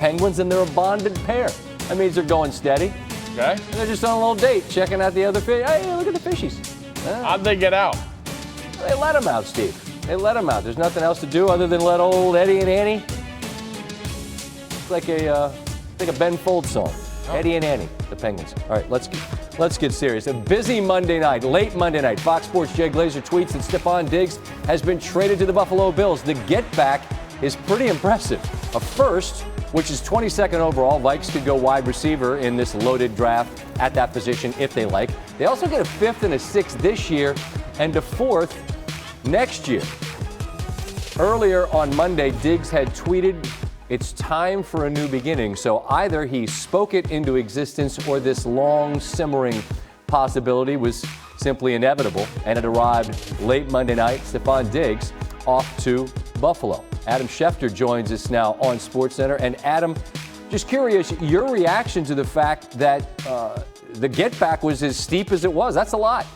Penguins, and they're a bonded pair. That means they're going steady. Okay. And they're just on a little date, checking out the other fish. Hey, look at the fishies. How'd they get out? They let them out, Steve. They let them out. There's nothing else to do other than let old Eddie and Annie. It's like a Ben Folds song. Oh. Eddie and Annie, the Penguins. All right, let's get serious. A busy Monday night, late Monday night. Fox Sports' Jay Glazer tweets that Stephon Diggs has been traded to the Buffalo Bills. The get back is pretty impressive. A first, which is 22nd overall. Vikes could go wide receiver in this loaded draft at that position if they like. They also get a fifth and a sixth this year and a fourth next year. Earlier on Monday, Diggs had tweeted, "It's time for a new beginning." So either he spoke it into existence or this long simmering possibility was simply inevitable, and it arrived late Monday night. Stephon Diggs off to Buffalo. Adam Schefter joins us now on SportsCenter. And Adam, just curious, your reaction to the fact that the get back was as steep as it was. That's a lot.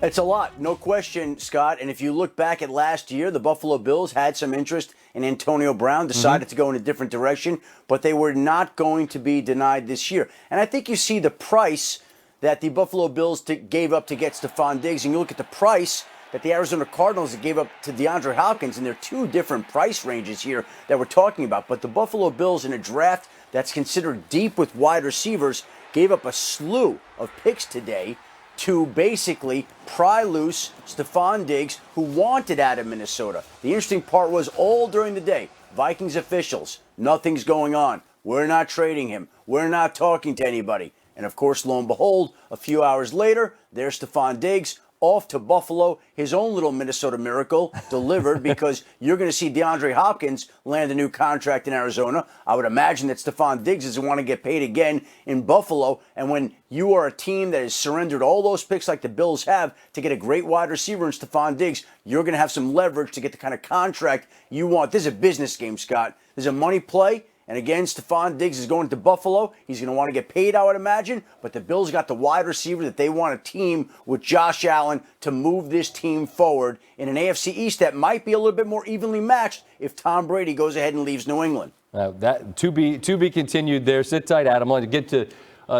It's a lot, no question, Scott. And if you look back at last year, the Buffalo Bills had some interest in Antonio Brown, decided to go in a different direction, but they were not going to be denied this year. And I think you see the price that the Buffalo Bills gave up to get Stephon Diggs, and you look at the price that the Arizona Cardinals gave up to DeAndre Hopkins, and there are two different price ranges here that we're talking about. But the Buffalo Bills, in a draft that's considered deep with wide receivers, gave up a slew of picks today to basically pry loose Stephon Diggs, who wanted out of Minnesota. The interesting part was all during the day, Vikings officials, nothing's going on. We're not trading him. We're not talking to anybody. And of course, lo and behold, a few hours later, there's Stephon Diggs off to Buffalo, his own little Minnesota miracle delivered, because you're going to see DeAndre Hopkins land a new contract in Arizona. I would imagine that Stephon Diggs doesn't want to get paid again in Buffalo. And when you are a team that has surrendered all those picks like the Bills have to get a great wide receiver in Stephon Diggs, you're going to have some leverage to get the kind of contract you want. This is a business game, Scott. This is a money play. And again, Stephon Diggs is going to Buffalo. He's going to want to get paid, I would imagine. But the Bills got the wide receiver that they want to team with Josh Allen to move this team forward in an AFC East that might be a little bit more evenly matched if Tom Brady goes ahead and leaves New England. That to be continued there. Sit tight, Adam. I want to get to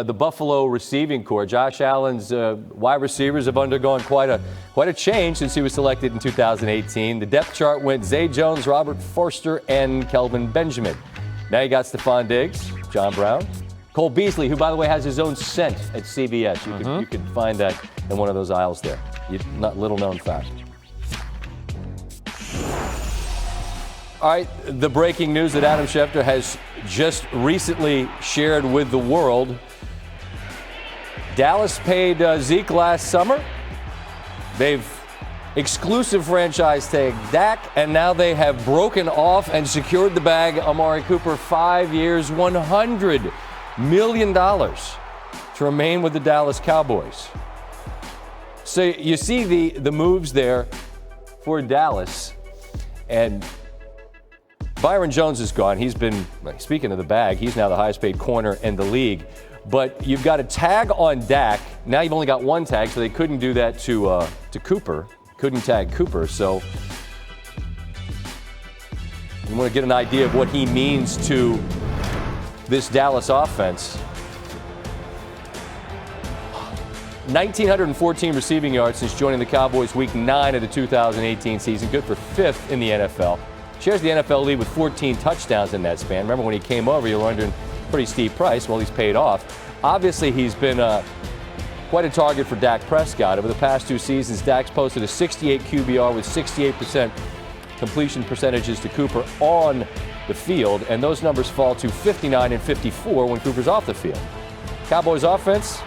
the Buffalo receiving corps. Josh Allen's wide receivers have undergone quite a change since he was selected in 2018. The depth chart went Zay Jones, Robert Forster, and Kelvin Benjamin. Now you got Stephon Diggs, John Brown, Cole Beasley, who, by the way, has his own scent at CVS. You could find that in one of those aisles there. Not little known fact. All right, the breaking news that Adam Schefter has just recently shared with the world. Dallas paid Zeke last summer. They've exclusive franchise tag Dak, and now they have broken off and secured the bag. Amari Cooper, 5 years, $100 million to remain with the Dallas Cowboys. So you see the moves there for Dallas, and Byron Jones is gone. He's been, speaking of the bag, he's now the highest paid corner in the league. But you've got a tag on Dak. Now you've only got one tag, so they couldn't do that to Cooper. Couldn't tag Cooper, so you want to get an idea of what he means to this Dallas offense. 1,914 receiving yards since joining the Cowboys week 9 of the 2018 season. Good for 5th in the NFL. Shares the NFL lead with 14 touchdowns in that span. Remember when he came over, you were under a pretty steep price. Well, he's paid off. Obviously, he's been quite a target for Dak Prescott. Over the past 2 seasons, Dak's posted a 68 QBR with 68% completion percentages to Cooper on the field, and those numbers fall to 59 and 54 when Cooper's off the field. Cowboys offense,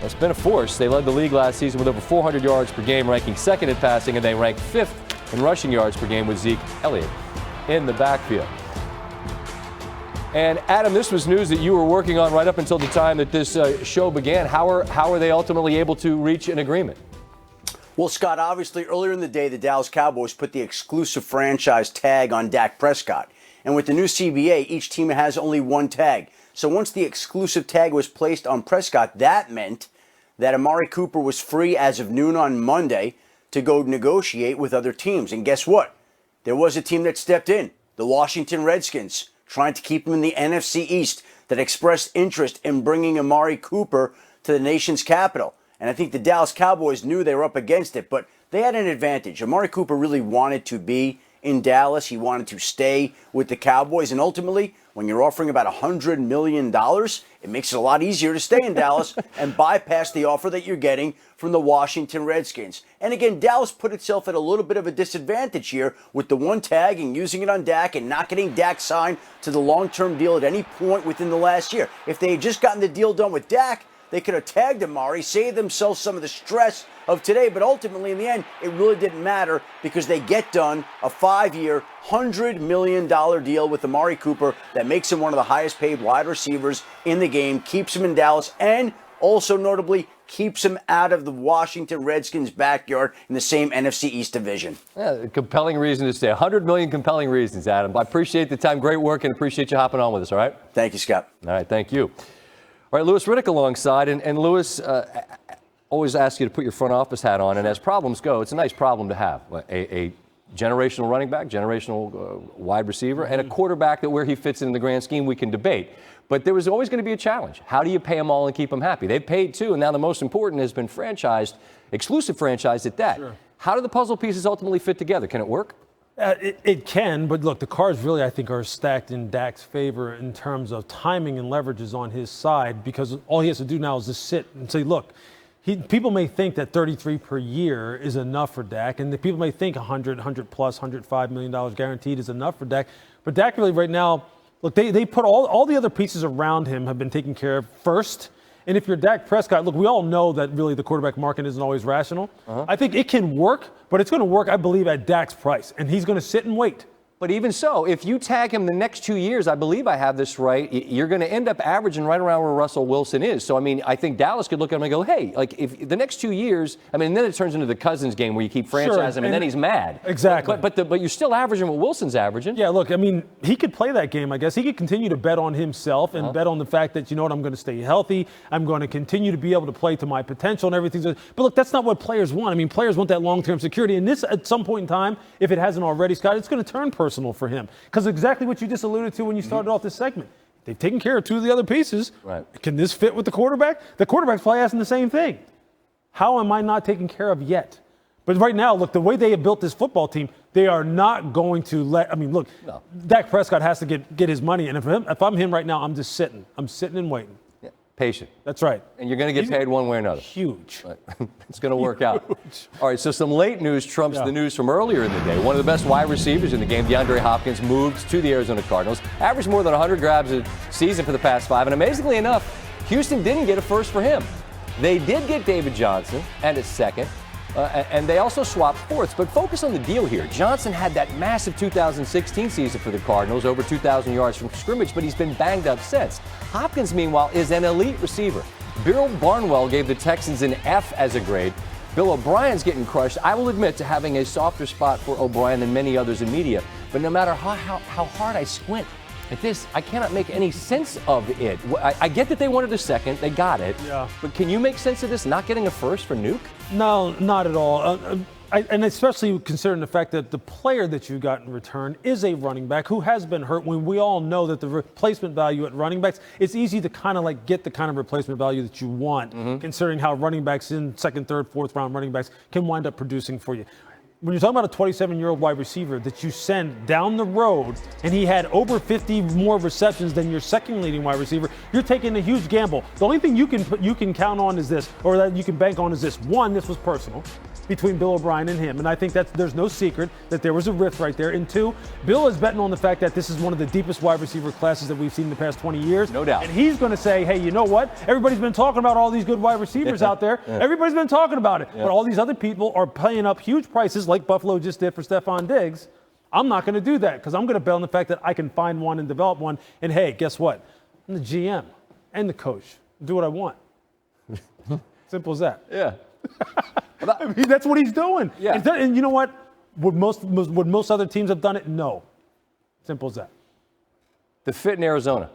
it's been a force. They led the league last season with over 400 yards per game, ranking 2nd in passing, and they ranked 5th in rushing yards per game with Zeke Elliott in the backfield. And Adam, this was news that you were working on right up until the time that this show began. How are they ultimately able to reach an agreement? Well, Scott, obviously earlier in the day, the Dallas Cowboys put the exclusive franchise tag on Dak Prescott. And with the new CBA, each team has only one tag. So once the exclusive tag was placed on Prescott, that meant that Amari Cooper was free as of noon on Monday to go negotiate with other teams. And guess what? There was a team that stepped in, the Washington Redskins. trying to keep him in the NFC East that expressed interest in bringing Amari Cooper to the nation's capital. And I think the Dallas Cowboys knew they were up against it, but they had an advantage. Amari Cooper really wanted to be in Dallas. He wanted to stay with the Cowboys. And ultimately, when you're offering about $100 million, it makes it a lot easier to stay in Dallas and bypass the offer that you're getting from the Washington Redskins. And again, Dallas put itself at a little bit of a disadvantage here with the one tag and using it on Dak and not getting Dak signed to the long-term deal at any point within the last year. If they had just gotten the deal done with Dak, they could have tagged Amari, saved themselves some of the stress of today, but ultimately in the end, it really didn't matter because they get done a 5-year, $100 million deal with Amari Cooper that makes him one of the highest paid wide receivers in the game, keeps him in Dallas, and also notably keeps him out of the Washington Redskins' backyard in the same NFC East division. Yeah, compelling reason to stay. 100 million compelling reasons, Adam. I appreciate the time. Great work and appreciate you hopping on with us, all right? Thank you, Scott. All right, thank you. All right, Louis Riddick alongside, and Louis, always ask you to put your front office hat on, and as problems go, it's a nice problem to have. A generational running back, generational wide receiver, and a quarterback that where he fits in the grand scheme we can debate. But there was always going to be a challenge. How do you pay them all and keep them happy? They've paid too, and now the most important has been franchised, exclusive franchised at that. Sure. How do the puzzle pieces ultimately fit together? Can it work? It can, but look, the cards really, I think, are stacked in Dak's favor in terms of timing and leverage is on his side because all he has to do now is just sit and say, look, people may think that 33 per year is enough for Dak, and the people may think 100 plus, $105 million guaranteed is enough for Dak. But Dak really right now, look, they put all the other pieces around him have been taken care of first. And if you're Dak Prescott, look, we all know that really the quarterback market isn't always rational. I think it can work, but it's going to work, I believe, at Dak's price. And he's going to sit and wait. But even so, if you tag him the next 2 years, I believe I have this right, you're going to end up averaging right around where Russell Wilson is. So, I mean, I think Dallas could look at him and go, hey, like if the next 2 years, I mean, then it turns into the Cousins game where you keep franchising him and then he's mad. Exactly. But you're still averaging what Wilson's averaging. Yeah, look, I mean, he could play that game, I guess. He could continue to bet on himself and bet on the fact that, you know what, I'm going to stay healthy. I'm going to continue to be able to play to my potential and everything. But look, that's not what players want. I mean, players want that long-term security. And this, at some point in time, if it hasn't already, Scott, it's going to turn personal for him. Because exactly what you just alluded to when you started off this segment. They've taken care of two of the other pieces. Right. Can this fit with the quarterback? The quarterback's probably asking the same thing. How am I not taken care of yet? But right now, look, the way they have built this football team, they are not going to let – I mean, look, no. Dak Prescott has to get his money. And if I'm him right now, I'm just sitting. I'm sitting and waiting. Yeah. Patient. That's right. And you're going to get paid one way or another. Huge. Right. It's going to work out. All right, so some late news trumps the news from earlier in the day. One of the best wide receivers in the game, DeAndre Hopkins, moved to the Arizona Cardinals, averaged more than 100 grabs a season for the past 5. And amazingly enough, Houston didn't get a first for him. They did get David Johnson and a second. And they also swapped fourths. But focus on the deal here. Johnson had that massive 2016 season for the Cardinals, over 2,000 yards from scrimmage, but he's been banged up since. Hopkins, meanwhile, is an elite receiver. Bill Barnwell gave the Texans an F as a grade. Bill O'Brien's getting crushed, I will admit, to having a softer spot for O'Brien than many others in media. But no matter how hard I squint at this, I cannot make any sense of it. I get that they wanted a second. They got it. Yeah. But can you make sense of this not getting a first for Nuke? No, not at all. And especially considering the fact that the player that you got in return is a running back who has been hurt, when we all know that the replacement value at running backs, it's easy to kind of like get the kind of replacement value that you want, considering how running backs in second, third, fourth round running backs can wind up producing for you. When you're talking about a 27-year-old wide receiver that you send down the road and he had over 50 more receptions than your second leading wide receiver, you're taking a huge gamble. The only thing you can count on is this, or that you can bank on is this. One, this was personal between Bill O'Brien and him. And I think there's no secret that there was a rift right there. And two, Bill is betting on the fact that this is one of the deepest wide receiver classes that we've seen in the past 20 years. No doubt. And he's going to say, hey, you know what? Everybody's been talking about all these good wide receivers out there. Everybody's been talking about it. But all these other people are paying up huge prices like Buffalo just did for Stephon Diggs. I'm not going to do that because I'm going to bet on the fact that I can find one and develop one. And hey, guess what? I'm the GM and the coach. Do what I want. Simple as that. Yeah. I mean, that's what he's doing. Yeah. And you know what? Would most other teams have done it? No. Simple as that. The fit in Arizona.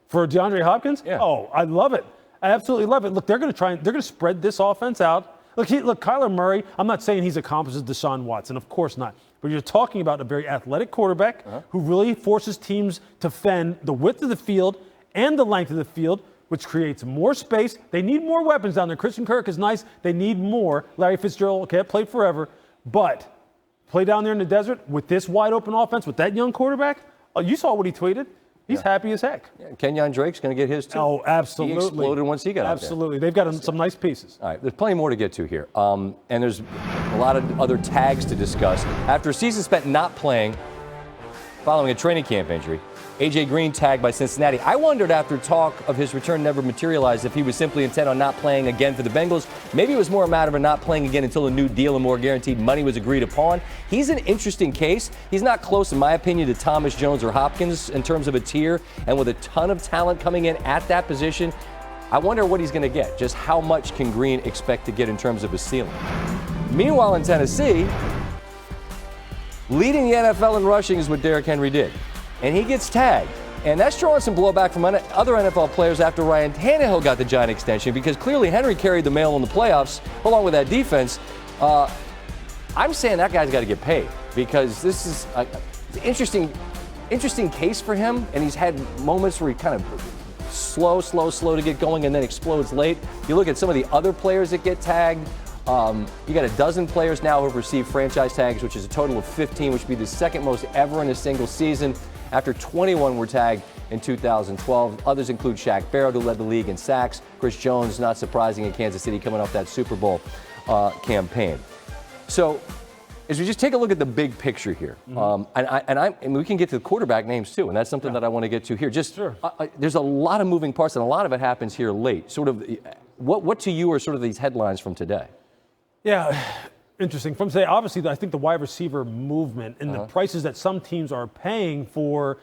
For DeAndre Hopkins? Yeah. Oh, I love it. I absolutely love it. Look, they're going to spread this offense out. Look, Kyler Murray, I'm not saying he's accomplished as Deshaun Watson, of course not. But you're talking about a very athletic quarterback who really forces teams to fend the width of the field and the length of the field, which creates more space. They need more weapons down there. Christian Kirk is nice. They need more. Larry Fitzgerald can't play forever. But play down there in the desert with this wide open offense, with that young quarterback. Oh, you saw what he tweeted. He's happy as heck. Yeah, Kenyon Drake's going to get his too. Oh, absolutely. He exploded once he got out there. Absolutely. They've got some nice pieces. All right, there's plenty more to get to here. And there's a lot of other tags to discuss. After a season spent not playing following a training camp injury, A.J. Green tagged by Cincinnati. I wondered after talk of his return never materialized if he was simply intent on not playing again for the Bengals. Maybe it was more a matter of not playing again until a new deal and more guaranteed money was agreed upon. He's an interesting case. He's not close, in my opinion, to Thomas Jones or Hopkins in terms of a tier. And with a ton of talent coming in at that position, I wonder what he's going to get. Just how much can Green expect to get in terms of a ceiling? Meanwhile, in Tennessee, leading the NFL in rushing is what Derrick Henry did. And he gets tagged. And that's drawing some blowback from other NFL players after Ryan Tannehill got the giant extension, because clearly Henry carried the mail in the playoffs along with that defense. I'm saying that guy's got to get paid, because this is an interesting case for him, and he's had moments where he kind of slow to get going and then explodes late. You look at some of the other players that get tagged. You got a dozen players now who have received franchise tags, which is a total of 15, which would be the second most ever in a single season, after 21 were tagged in 2012. Others include Shaq Barrett, who led the league in sacks. Chris Jones, not surprising, in Kansas City, coming off that Super Bowl campaign. So as we just take a look at the big picture here, and we can get to the quarterback names too, and that's something that I want to get to here. There's a lot of moving parts, and a lot of it happens here late. Sort of, what to you are sort of these headlines from today? Yeah, interesting. From today, obviously, I think the wide receiver movement and the prices that some teams are paying for,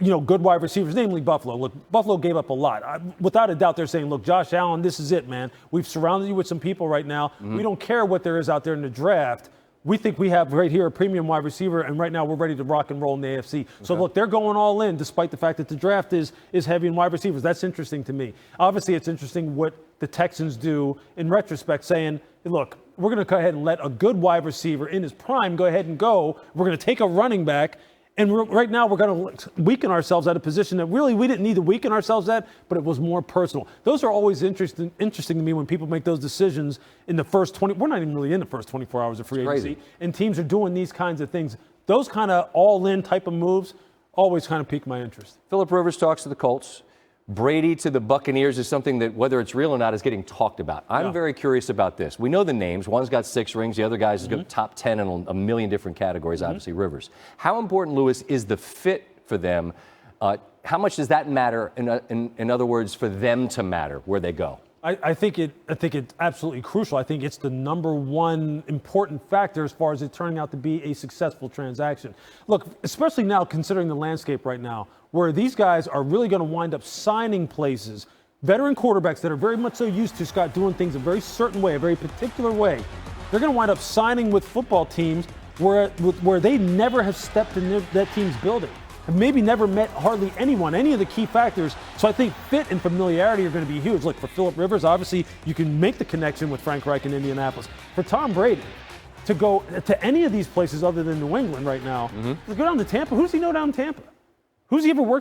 good wide receivers, namely Buffalo. Look, Buffalo gave up a lot. Without a doubt, they're saying, look, Josh Allen, this is it, man. We've surrounded you with some people right now. We don't care what there is out there in the draft. We think we have right here a premium wide receiver, and right now we're ready to rock and roll in the AFC. So, look, they're going all in despite the fact that the draft is heavy in wide receivers. That's interesting to me. Obviously, it's interesting what the Texans do in retrospect, saying, look, we're going to go ahead and let a good wide receiver in his prime go ahead and go. We're going to take a running back. And right now we're going to weaken ourselves at a position that really we didn't need to weaken ourselves at, but it was more personal. Those are always interesting to me when people make those decisions in the first 20. We're not even really in the first 24 hours of free agency. And teams are doing these kinds of things. Those kind of all-in type of moves always kind of pique my interest. Phillip Rivers talks to the Colts. Brady to the Buccaneers is something that, whether it's real or not, is getting talked about. I'm very curious about this. We know the names. One's got 6 rings. The other guy's got top 10 in a million different categories, obviously Rivers. How important, Lewis, is the fit for them? How much does that matter, in other words, for them to matter where they go? I think it's absolutely crucial. I think it's the number one important factor as far as it turning out to be a successful transaction. Look, especially now considering the landscape right now, where these guys are really going to wind up signing places, veteran quarterbacks that are very much so used to, Scott, doing things a very certain way, a very particular way. They're going to wind up signing with football teams where they never have stepped in that team's building. And maybe never met hardly anyone, any of the key factors. So I think fit and familiarity are going to be huge. Look, for Phillip Rivers, obviously, you can make the connection with Frank Reich in Indianapolis. For Tom Brady, to go to any of these places other than New England right now, to go down to Tampa, who does he know down in Tampa? Who's he ever worked